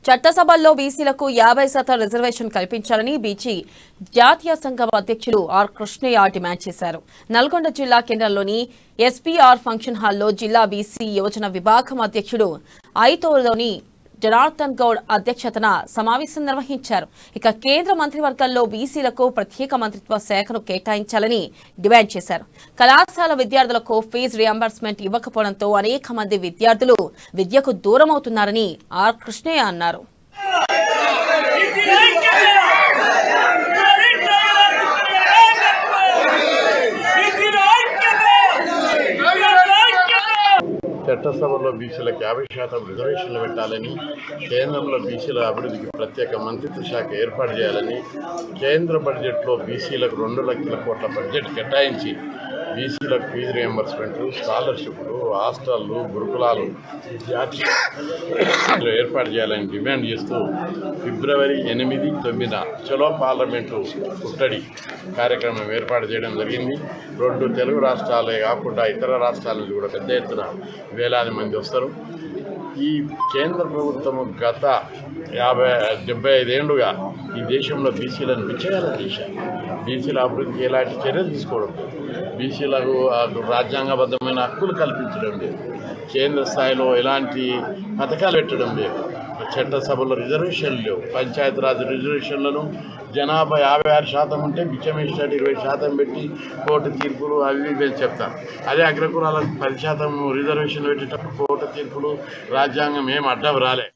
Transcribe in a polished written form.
చట్టసభల్లో బీసీలకు 50% రిజర్వేషన్ కల్పించాలని బీసీ జాతీయ సంఘం అధ్యక్షులు ఆర్ కృష్ణయ్య డిమాండ్ చేశారు. నల్గొండ జిల్లా కేంద్రంలోని ఎస్పీఆర్ ఫంక్షన్ హాల్లో జిల్లా బీసీ యోజన విభాగం అధ్యక్షుడు ఐతోలోని జనార్దన్ గౌడ్ అధ్యక్షతన సమావేశం నిర్వహించారు. ఇక కేంద్ర మంత్రివర్గంలో బీసీలకు ప్రత్యేక మంత్రిత్వ శాఖను కేటాయించాలని డిమాండ్ చేశారు. కళాశాల విద్యార్థులకు ఫీజు రియంబర్స్మెంట్ ఇవ్వకపోవడంతో అనేక మంది విద్యార్థులు విద్యకు దూరమవుతున్నారని ఆర్ కృష్ణయ్య అన్నారు. చట్టసభలో బీసీలకు 50% రిజర్వేషన్లు పెట్టాలని, కేంద్రంలో బీసీల అభివృద్ధికి ప్రత్యేక మంత్రిత్వ శాఖ ఏర్పాటు చేయాలని, కేంద్ర బడ్జెట్లో బీసీలకు 2 లక్షల కోట్ల బడ్జెట్ కేటాయించి బీసీలకు ఫీజు రియంబర్స్మెంట్, స్కాలర్షిప్లు, హాస్టళ్లు, గురుకులాలు జాతీయ ఏర్పాటు చేయాలని డిమాండ్ చేస్తూ ఫిబ్రవరి 8, 9 చలో పార్లమెంటు పుట్టడి కార్యక్రమం ఏర్పాటు చేయడం జరిగింది. 2 తెలుగు రాష్ట్రాలే కాకుండా ఇతర రాష్ట్రాల నుంచి కూడా పెద్ద ఎత్తున వేలాది మంది వస్తారు. ఈ కేంద్ర ప్రభుత్వము గత 75 ఏళ్లుగా ఈ దేశంలో బీసీలను విచ్ఛేదనం చేశారు. బీసీల అభివృద్ధికి ఎలాంటి చర్యలు తీసుకోవడం లేదు. బీసీలకు రాజ్యాంగబద్ధమైన హక్కులు కల్పించడం లేదు. కేంద్ర స్థాయిలో ఎలాంటి పథకాలు పెట్టడం లేదు. చట్టసభలో రిజర్వేషన్లు లేవు. పంచాయతీరాజ్ రిజర్వేషన్లను జనాభా 56% ఉంటే బిచ్చమేసినట్టు 20% పెట్టి కోర్టు తీర్పులు అవి ఇవి చెప్తారు. అదే అగ్రకులాలకు 10% రిజర్వేషన్ పెట్టేటప్పుడు కోర్టు తీర్పులు రాజ్యాంగం ఏం అడ్డం రాలే.